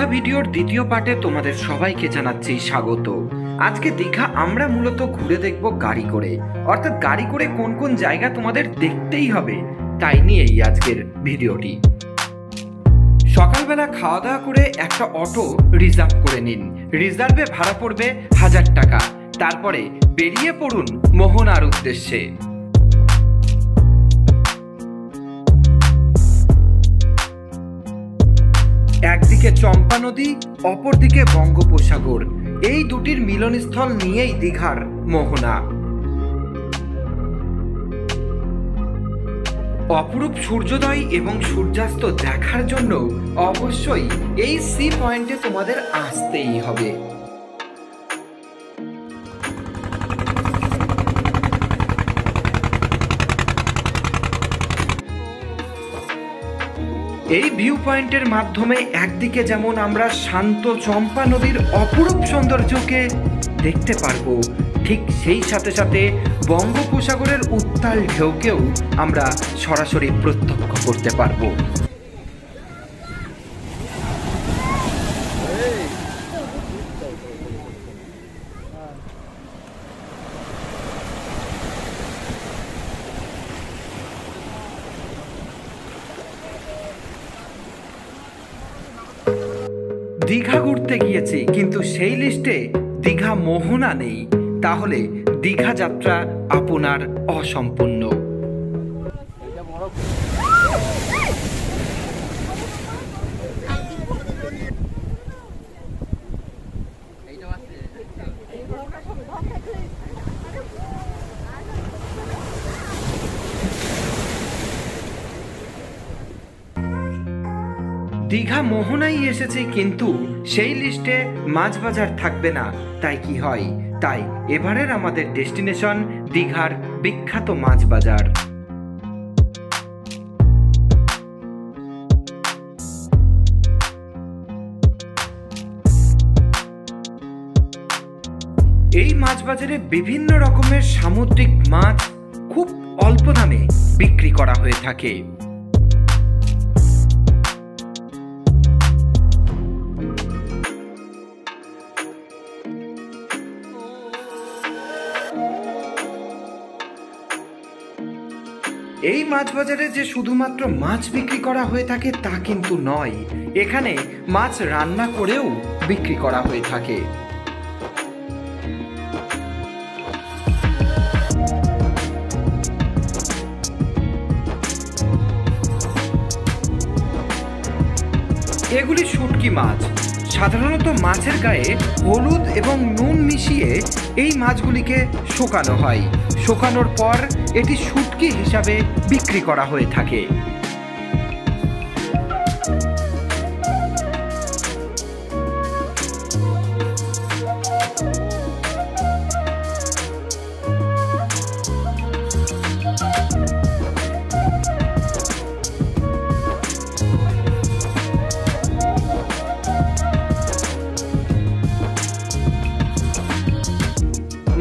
দীঘা ভিডিওর দ্বিতীয় পার্টে তোমাদের সবাইকে জানাচ্ছি স্বাগত। আজকে দীঘা আমরা মূলত ঘুরে দেখব গাড়ি করে, অর্থাৎ গাড়ি করে কোন কোন জায়গা তোমাদের দেখতেই হবে তাই নিয়েই আজকের ভিডিওটি। সকালবেলা খাওয়া দাওয়া করে একটা অটো রিজার্ভ করে নিন। রিজার্ভে ভাড়া পড়বে 1000 টাকা। তারপরে বেরিয়ে পড়ুন মোহনার উদ্দেশ্যে। একদিকে চম্পা নদী, অপরদিকে বঙ্গোপসাগর, এই দুটির মিলনস্থল নিয়েই দীঘার মোহনা। অপরূপ সূর্যোদয় এবং সূর্যাস্ত দেখার জন্য অবশ্যই এই সি পয়েন্টে তোমাদের আসতেই হবে। এই ভিউ পয়েন্টের মাধ্যমে একদিকে যেমন আমরা শান্ত চম্পা নদীর অপরূপ সৌন্দর্যকে দেখতে পারবো, ঠিক সেই সাথে সাথে বঙ্গোপসাগরের উত্তাল ঢেউকেও আমরা সরাসরি প্রত্যক্ষ করতে পারবো। দীঘা ঘুরতে গিয়েছি, কিন্তু সেই লিস্টে দীঘা মোহনা নেই, তাহলে দীঘা যাত্রা আপনার অসম্পূর্ণ। দীঘা মোহনাই এসেছে, কিন্তু সেই লিস্টে মাছ বাজার থাকবে না। তাই কি হয়? তাই এবারের আমাদের ডেস্টিনেশন দীঘার বিখ্যাত মাছ বাজার। এই মাছ বাজারে বিভিন্ন রকমের সামুদ্রিক মাছ খুব অল্প দামে বিক্রি করা হয়ে থাকে। এই মাছ বাজারে যে শুধুমাত্র মাছ বিক্রি করা হয়ে থাকে তা কিন্তু নয়, এখানে মাছ রান্না করেও বিক্রি করা হয়ে থাকে। এগুলি শুটকি মাছ। সাধারণত মাছের গায়ে হলুদ এবং নুন মিশিয়ে এই মাছগুলিকে শুকানো হয়। শুকানোর পর এটি শুটকি হিসাবে বিক্রি করা হয়ে থাকে।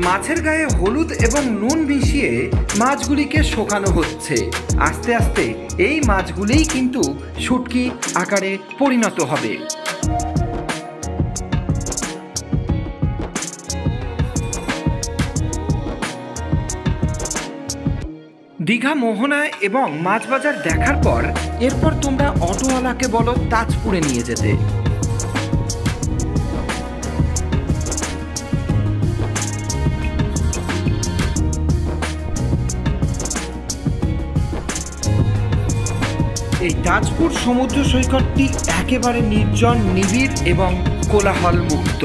মাছের গায়ে হলুদ এবং নুন মিশিয়ে মাছগুলিকে শুকানো হচ্ছে। আস্তে আস্তে এই মাছগুলিই কিন্তু শুটকি আকারে পরিণত হবে। দীঘা মোহনা এবং মাছ বাজার দেখার পর এরপর তোমরা অটোওয়ালাকে বলো তাজপুরে নিয়ে যেতে। এই তাজপুর সমুদ্র সৈকতটি একেবারে নির্জন, নিবিড় এবং কোলাহল মুক্ত।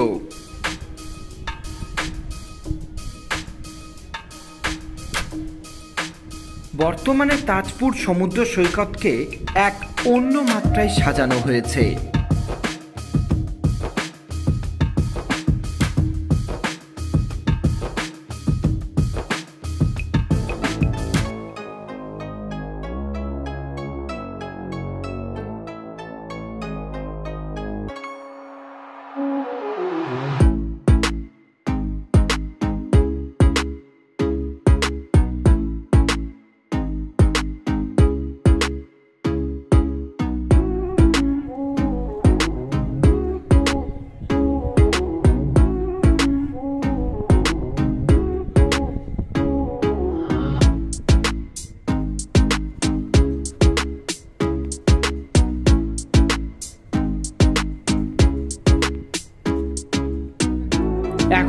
বর্তমানে তাজপুর সমুদ্র সৈকতকে এক অন্য মাত্রায় সাজানো হয়েছে।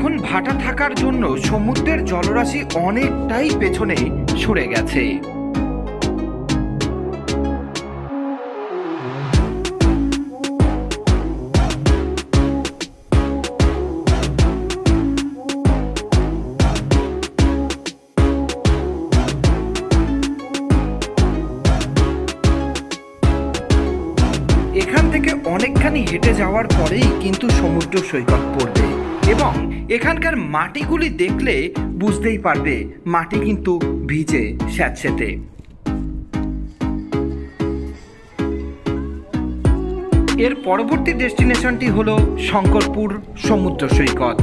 এখন ভাটা থাকার জন্য সমুদ্রের জলরাশি অনেকটাই পেছনে সরে গেছে। এখান থেকে অনেকখানি হেঁটে যাওয়ার পরেই কিন্তু সমুদ্র সৈকত পড়বে এবং এখানকার মাটিগুলি দেখলে বুঝতেই পারবে মাটি কিন্তু ভিজে স্যাঁতসেঁতে। এর পরবর্তী ডেস্টিনেশনটি হলো শঙ্করপুর সমুদ্র সৈকত।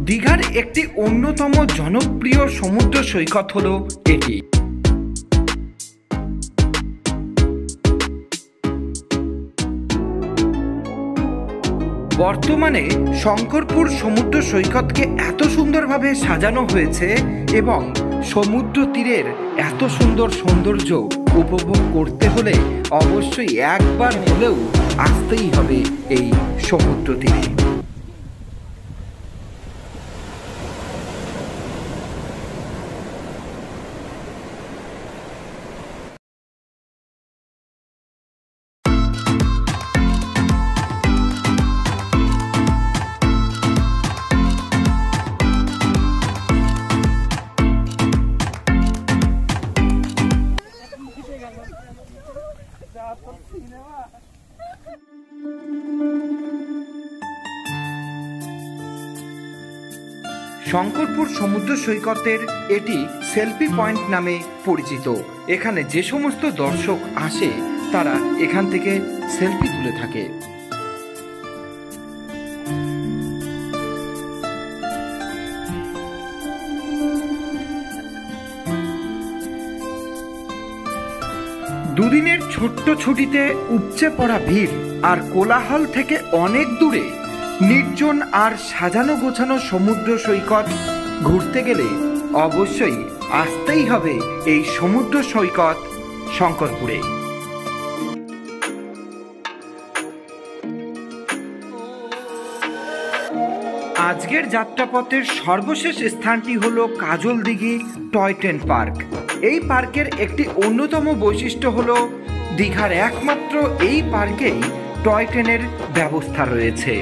দীঘার একটি অন্যতম জনপ্রিয় সমুদ্র সৈকত হলো এটি। বর্তমানে শঙ্করপুর সমুদ্র সৈকতকে এত সুন্দরভাবে সাজানো হয়েছে এবং সমুদ্র তীরের এত সুন্দর সৌন্দর্য উপভোগ করতে হলে অবশ্যই একবার হলেও আসতেই হবে এই সমুদ্র তীরে। শঙ্করপুর সমুদ্র সৈকতের এটি সেলফি পয়েন্ট নামে পরিচিত। এখানে যে সমস্ত দর্শক আসে তারা এখান থেকে সেলফি তুলে থাকে। দুদিনের ছোট্ট ছুটিতে উপচে পড়া ভিড় আর কোলাহল থেকে অনেক দূরে নির্জন আর সাজানো গোছানো সমুদ্র সৈকত ঘুরতে গেলে অবশ্যই আসতেই হবে এই সমুদ্র সৈকত শঙ্করপুরে। আজকের যাত্রাপথের সর্বশেষ স্থানটি হলো কাজলদিঘি টয় ট্রেন পার্ক। এই পার্কের একটি অন্যতম বৈশিষ্ট্য হলো দীঘার একমাত্র এই পার্কেই টয় ট্রেনের ব্যবস্থা রয়েছে।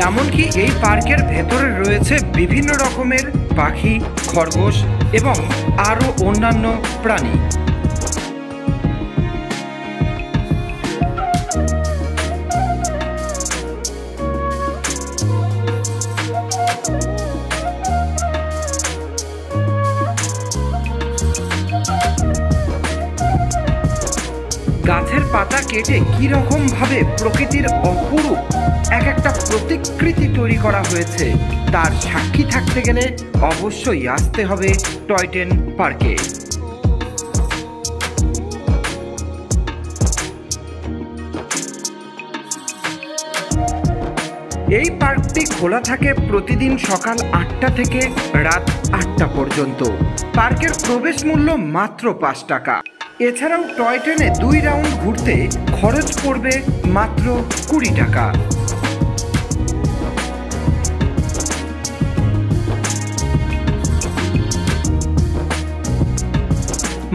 এমনকি এই পার্কের ভেতরে রয়েছে বিভিন্ন রকমের পাখি, খরগোশ এবং আরও অন্যান্য প্রাণী। গাছের পাতা কেটে কি রকম ভাবে প্রকৃতির অপরূপ এক একটা প্রতিকৃতি তৈরি করা হয়েছে তার সাক্ষী থাকতে গেলে অবশ্যই আসতে হবে টয় ট্রেন পার্কে। এই পার্কটি খোলা থাকে প্রতিদিন সকাল 8টা থেকে রাত 8টা পর্যন্ত। পার্কের প্রবেশ মূল্য মাত্র 5 টাকা। এছাড়াও টয় ট্রেনে 2 রাউন্ড ঘুরতে খরচ পড়বে মাত্র 20 টাকা।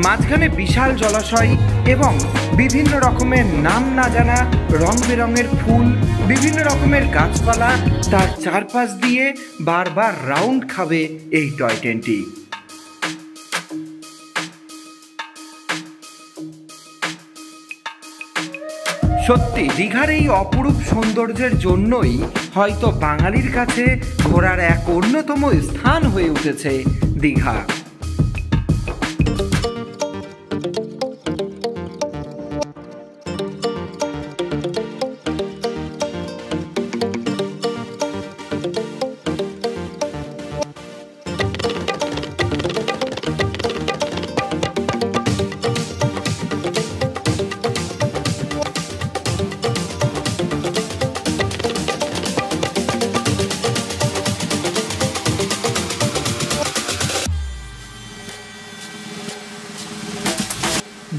মাঝখানে বিশাল জলাশয় এবং বিভিন্ন রকমের নাম না জানা রং বেরঙের ফুল, বিভিন্ন রকমের গাছপালা, তার চারপাশ দিয়ে বারবার রাউন্ড খাবে এই টয় ট্রেনটি। সত্যি দীঘার এই অপরূপ সৌন্দর্যের জন্যই হয়তো বাঙালির কাছে ঘোরার এক অন্যতম স্থান হয়ে উঠেছে দীঘা।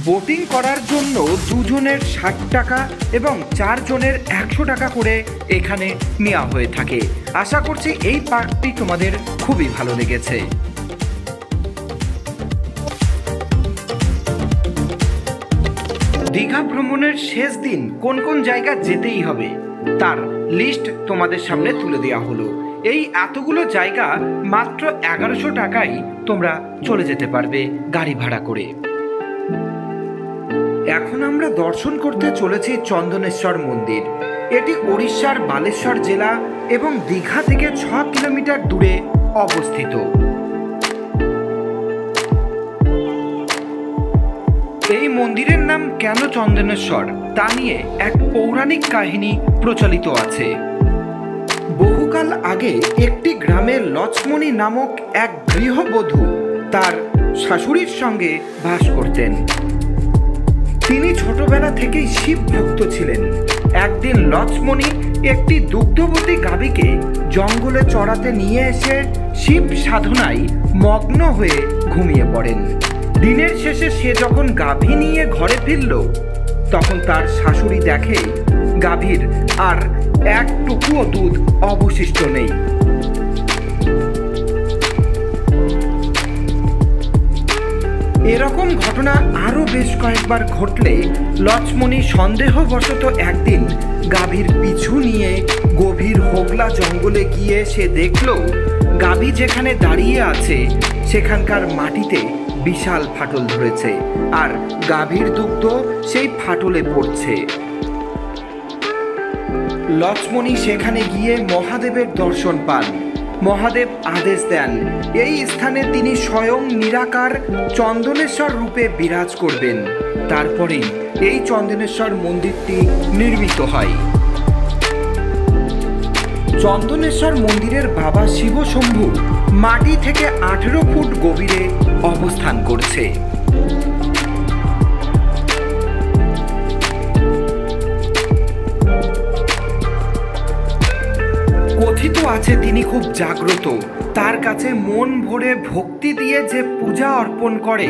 বোটিং করার জন্য দুজনের 60 টাকা এবং 4 জনের 100 টাকা করে এখানে নেওয়া হয়ে থাকে। আশা করছি এই পার্কটি তোমাদের খুবই ভালো লেগেছে। দীঘা ভ্রমণের শেষ দিন কোন কোন জায়গা যেতেই হবে তার লিস্ট তোমাদের সামনে তুলে দেওয়া হলো। এই এতগুলো জায়গা মাত্র 1100 টাকায় তোমরা চলে যেতে পারবে গাড়ি ভাড়া করে। এখন আমরা দর্শন করতে চলেছি চন্দনেশ্বর মন্দির। এটি ওড়িশার বালেশ্বর জেলা এবং দীঘা থেকে 6 কিলোমিটার দূরে অবস্থিত। এই মন্দিরের নাম কেন চন্দনেশ্বর তা নিয়ে এক পৌরাণিক কাহিনী প্রচলিত আছে। বহুকাল আগে একটি গ্রামে লক্ষ্মণী নামক এক গৃহবধূ তার শাশুড়ির সঙ্গে বাস করতেন। তিনি ছোটবেলা থেকেই শিব ভক্ত ছিলেন। একদিন লক্ষ্মণী একটি দুগ্ধবতী গাভীকে জঙ্গলে চড়াতে নিয়ে এসে শিব সাধনায় মগ্ন হয়ে ঘুমিয়ে পড়েন। দিনের শেষে সে যখন গাভী নিয়ে ঘরে ফিরল তখন তার শাশুড়ি দেখে গাভীর আর একটুকুও দুধ অবশিষ্ট নেই। এরকম ঘটনা আরো বেশ কয়েকবার ঘটলে লক্ষ্মণী সন্দেহবশত একদিন গাভীর পিছু নিয়ে গভীর হোগলা জঙ্গলে গিয়ে সে দেখল গাভী যেখানে দাঁড়িয়ে আছে সেখানকার মাটিতে বিশাল ফাটল ধরেছে আর গাভীর দুগ্ধ সেই ফাটলে পড়ছে। লক্ষ্মণী সেখানে গিয়ে মহাদেবের দর্শন পান। মহাদেব আদেশ দেন এই স্থানে তিনি স্বয়ং নিরাকার চন্দনেশ্বর রূপে বিরাজ করবেন। তারপরেই এই চন্দনেশ্বর মন্দিরটি নির্মিত হয়। চন্দনেশ্বর মন্দিরের বাবা শিবশম্ভু মাটি থেকে 18 ফুট গভীরে অবস্থান করছে। কথিত আছে তিনি খুব জাগ্রত। তার কাছে মন ভরে ভক্তি দিয়ে যে পূজা অর্পণ করে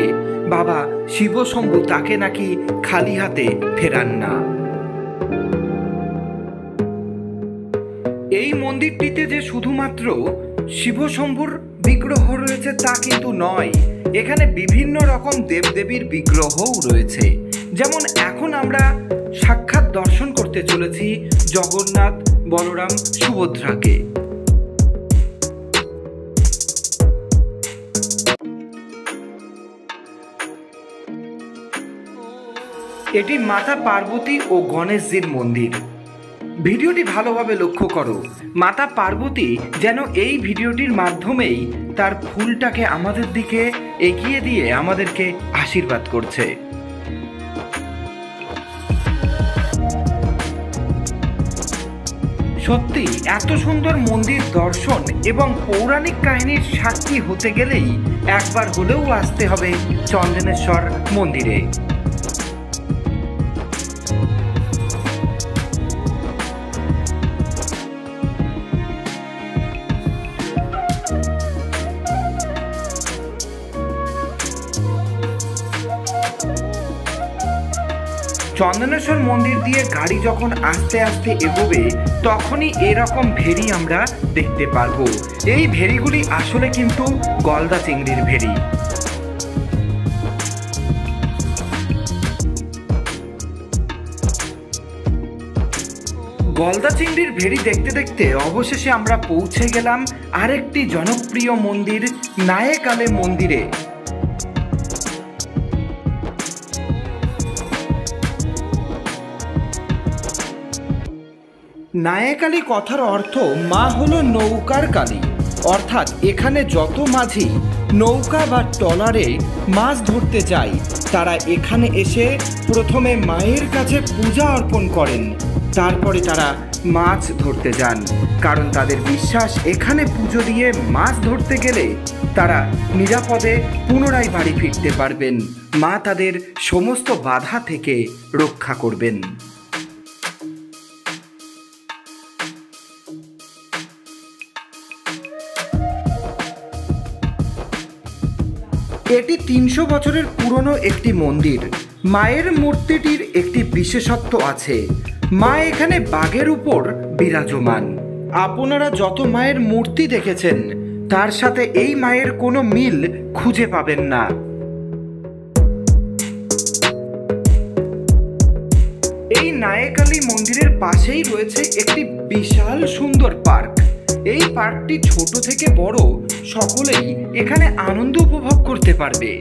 বাবা শিবশম্ভু তাকে নাকি খালি হাতে ফেরান না। এই মন্দিরটিতে যে শুধুমাত্র শিবশম্ভুর বিগ্রহ রয়েছে তা কিন্তু নয়, এখানে বিভিন্ন রকম দেবদেবীর বিগ্রহও রয়েছে। যেমন এখন আমরা সাক্ষাৎ দর্শন করতে চলেছি জগন্নাথ, বলরাম, সুভদ্রাকে। এটি মাতা পার্বতী ও গণেশজির মন্দির। ভিডিওটি ভালোভাবে লক্ষ্য করো। মাতা পার্বতী যেন এই ভিডিওটির মাধ্যমেই তার ফুলটাকে আমাদের দিকে এগিয়ে দিয়ে আমাদেরকে আশীর্বাদ করছে। সত্যি এত সুন্দর মন্দির দর্শন এবং পৌরাণিক কাহিনীর সাক্ষী হতে গেলেই একবার হলেও আসতে হবে চন্দনেশ্বর মন্দিরে। চন্দনেশ্বর মন্দির দিয়ে গাড়ি যখন আস্তে আস্তে এগোবে তখনই এরকম ভেরি আমরা দেখতে পারবো। এই ভেরিগুলি আসলে কিন্তু গলদা চিংড়ির ভেরি। গলদা চিংড়ির ভেরি দেখতে দেখতে অবশেষে আমরা পৌঁছে গেলাম আরেকটি জনপ্রিয় মন্দির নায়েকালে মন্দিরে। নায়েকালী কথার অর্থ মা হলো নৌকার কালী, অর্থাৎ এখানে যত মাঝি নৌকা বা ট্রলারে মাছ ধরতে যায় তারা এখানে এসে প্রথমে মায়ের কাছে পূজা অর্পণ করেন, তারপরে তারা মাছ ধরতে যান। কারণ তাদের বিশ্বাস এখানে পুজো দিয়ে মাছ ধরতে গেলে তারা নিরাপদে পুনরায় বাড়ি ফিরতে পারবেন, মা তাদের সমস্ত বাধা থেকে রক্ষা করবেন। এটি 300 বছরের পুরনো একটি মন্দির। মায়ের মূর্তিটির একটি বিশেষত্ব আছে। মা এখানে বাঘের উপর বিরাজমান। আপনারা যত মায়ের মূর্তি দেখেছেন তার সাথে এই মায়ের কোনো মিল খুঁজে পাবেন না। এই নায়েকালী মন্দিরের পাশেই রয়েছে একটি বিশাল সুন্দর পার্ক। এই পার্কটি ছোট থেকে বড় সকলেই এখানে আনন্দ উপভোগ করতে পারবে।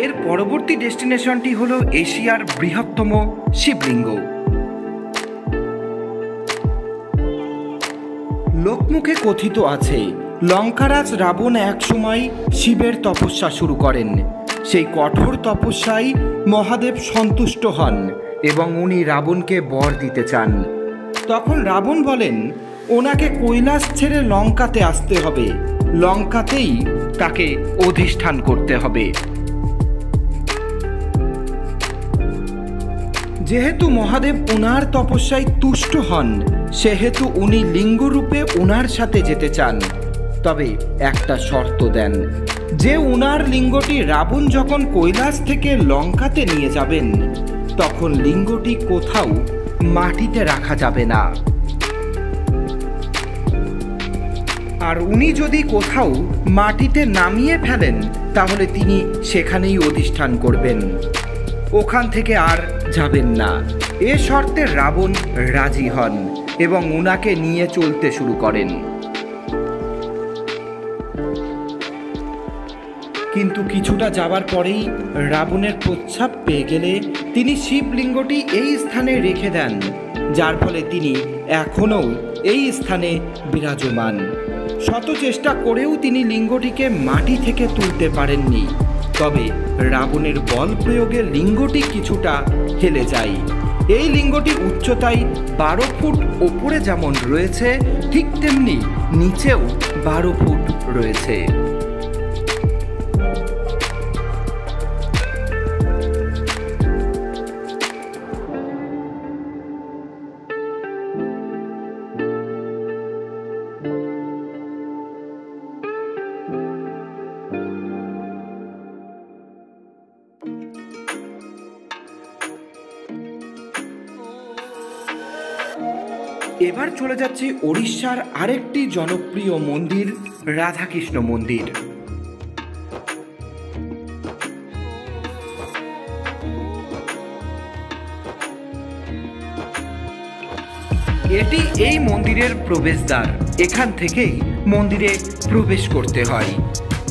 এর পরবর্তী ডেস্টিনেশনটি হলো এশিয়ার বৃহত্তম শিবলিঙ্গ। লোকমুখে কথিত আছে লঙ্কারাজ রাবণ একসময় শিবের তপস্যা শুরু করেন। সেই কঠোর তপস্যায় মহাদেব সন্তুষ্ট হন এবং উনি রাবণকে বর দিতে চান। তখন রাবণ বলেন ওনাকে কৈলাস ছেড়ে লঙ্কাতে আসতে হবে, লঙ্কাতেই তাকে অধিষ্ঠান করতে হবে। যেহেতু মহাদেব ওনার তপস্যায় তুষ্ট হন সেহেতু উনি লিঙ্গরূপে ওনার সাথে যেতে চান, তবে একটা শর্ত দেন যে ওনার লিঙ্গটি রাবণ যখন কৈলাস থেকে লঙ্কাতে নিয়ে যাবেন তখন লিঙ্গটি কোথাও মাটিতে রাখা যাবে না, আর উনি যদি কোথাও মাটিতে নামিয়ে ফেলেন তাহলে তিনি সেখানেই অধিষ্ঠান করবেন, ওখান থেকে আর যাবেন না। এ শর্তে রাবণ রাজি হন এবং উনাকে নিয়ে চলতে শুরু করেন। কিন্তু কিছুটা যাবার পরেই রাবণের প্রস্রাব পেয়ে গেলে তিনি শিবলিঙ্গটি এই স্থানে রেখে দেন, যার ফলে তিনি এখনও এই স্থানে বিরাজমান। শত চেষ্টা করেও তিনি লিঙ্গটিকে মাটি থেকে তুলতে পারেননি, তবে রাবণের বল প্রয়োগে লিঙ্গটি কিছুটা হেলে যায়। এই লিঙ্গটির উচ্চতায় 12 ফুট ওপরে যেমন রয়েছে ঠিক তেমনি নিচেও 12 ফুট রয়েছে। এবার চলে যাচ্ছি ওড়িশার আরেকটি জনপ্রিয় মন্দির রাধাকৃষ্ণ মন্দির। এটি এই মন্দিরের প্রবেশদ্বার। এখান থেকেই মন্দিরে প্রবেশ করতে হয়।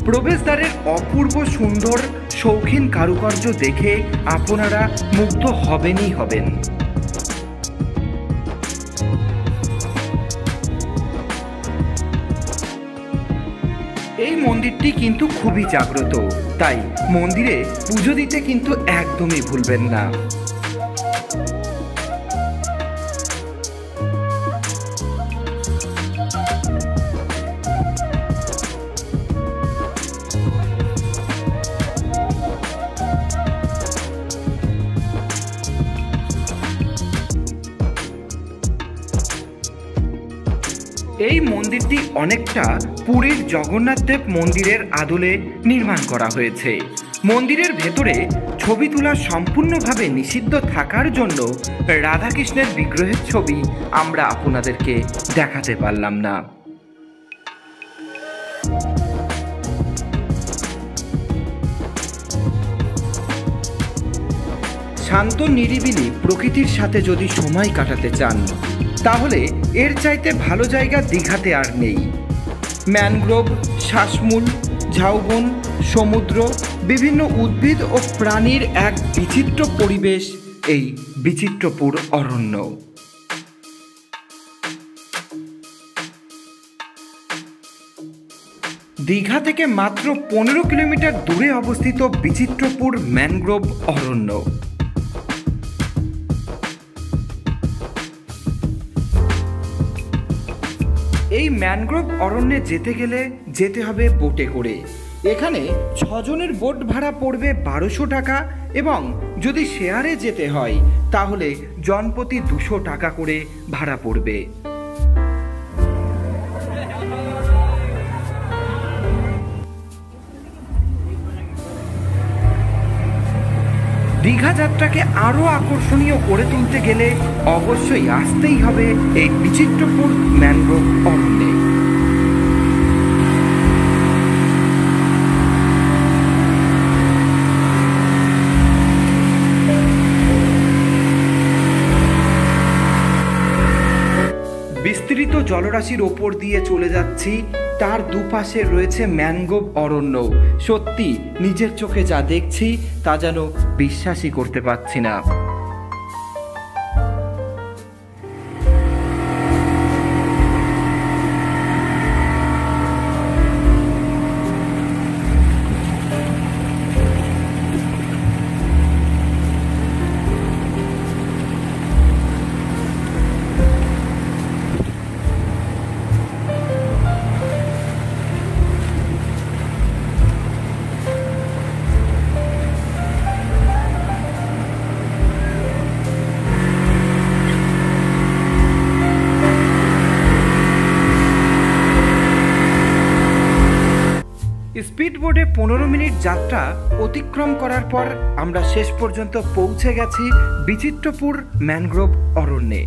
প্রবেশদ্বারের অপূর্ব সুন্দর শৌখিন কারুকার্য দেখে আপনারা মুগ্ধ হবেনই হবেন। এই মন্দিরটি কিন্তু খুবই জাগ্রত, তাই মন্দিরে পুজো দিতে কিন্তু একদমই ভুলবেন না। এই মন্দিরটি অনেকটা পুরীর জগন্নাথ দেব মন্দিরের আদলে নির্মাণ করা হয়েছে। মন্দিরের ভেতরে ছবি তোলা সম্পূর্ণভাবে নিষিদ্ধ থাকার জন্য রাধাকৃষ্ণের বিগ্রহের ছবি আমরা আপনাদেরকে দেখাতে পারলাম না। শান্ত নিরিবিলি প্রকৃতির সাথে যদি সময় কাটাতে চান তাহলে এর চাইতে ভালো জায়গা দীঘাতে আর নেই। ম্যানগ্রোভ, শ্বাসমূল, ঝাউবন, সমুদ্র, বিভিন্ন উদ্ভিদ ও প্রাণীর এক বিচিত্র পরিবেশ এই বিচিত্রপুর অরণ্য। দীঘা থেকে মাত্র 15 কিলোমিটার দূরে অবস্থিত বিচিত্রপুর ম্যানগ্রোভ অরণ্য। এই ম্যানগ্রোভ অরণ্যে যেতে গেলে যেতে হবে বোটে করে। এখানে 6 জনের বোট ভাড়া পড়বে 1200 টাকা, এবং যদি শেয়ারে যেতে হয় তাহলে জনপ্রতি 200 টাকা করে ভাড়া পড়বে। দীঘা যাত্রাকে আরও আকর্ষণীয় করে তুলতে গেলে অবশ্যই আসতেই হবে এই বিচিত্রপুর ম্যানগ্রোভ অরণ্যে। বিস্তৃত জলরাশির ওপর দিয়ে চলে যাচ্ছি, তার দুপাশে রয়েছে ম্যানগ্রোভ অরণ্য। সত্যি নিজের চোখে যা দেখছি তা যেন বিশ্বাসই করতে পারছি না। স্পিড বোটে 15 মিনিট যাত্রা অতিক্রম করার পর আমরা শেষ পর্যন্ত পৌঁছে গেছি বিচিত্রপুর ম্যানগ্রোভ অরণ্যে।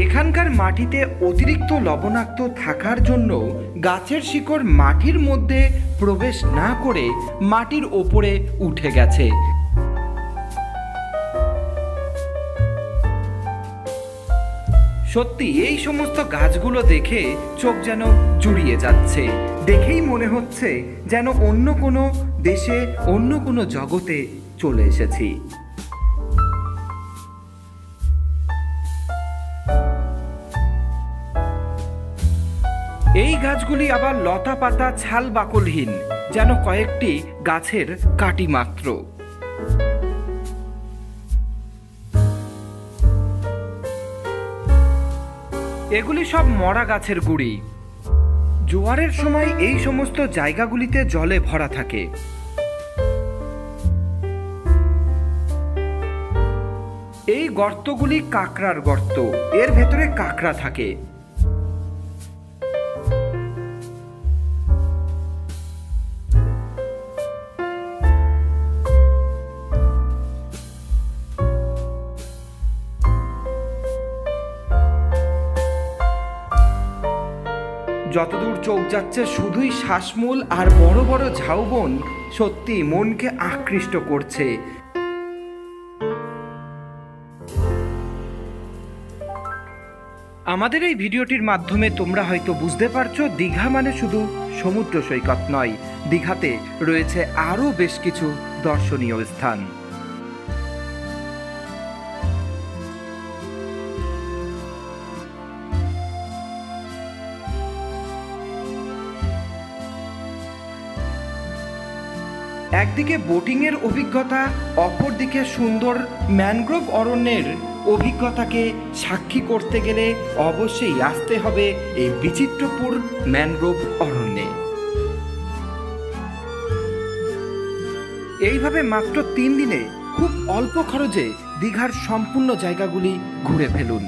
এখানকার মাটিতে অতিরিক্ত লবণাক্ত থাকার জন্য গাছের শিকড় মাটির মধ্যে প্রবেশ না করে মাটির ওপরে উঠে গেছে। সত্যি এই সমস্ত গাছগুলো দেখে চোখ যেন জুড়িয়ে যাচ্ছে। দেখেই মনে হচ্ছে যেন অন্য কোনো দেশে, অন্য কোনো জগতে চলে এসেছি। এই গাছগুলি আবার লতা পাতা ছাল বাকলহীন, যেন কয়েকটি গাছের কাটি মাত্র। এগুলি সব মরা গাছের গুঁড়ি। জোয়ারের সময় এই সমস্ত জায়গাগুলিতে জলে ভরা থাকে। এই গর্তগুলি কাঁকড়ার গর্ত, এর ভেতরে কাঁকড়া থাকে। যতদূর চোখ যাচ্ছে শুধুই শ্বাসমূল আর বড় বড় ঝাউবন, সত্যি মনকে আকৃষ্ট করছে। আমাদের এই ভিডিওটির মাধ্যমে তোমরা হয়তো বুঝতে পারছো, দীঘা মানে শুধু সমুদ্র সৈকত নয়, দীঘাতে রয়েছে আরও বেশ কিছু দর্শনীয় স্থান। একদিকে বোটিংয়ের অভিজ্ঞতা, অপরদিকে সুন্দর ম্যানগ্রোভ অরণ্যের অভিজ্ঞতাকে সাক্ষী করতে গেলে অবশ্যই আসতে হবে এই বিচিত্রপুর ম্যানগ্রোভ অরণ্যে। এইভাবে মাত্র 3 দিনে খুব অল্প খরচে দীঘার সম্পূর্ণ জায়গাগুলি ঘুরে ফেলুন।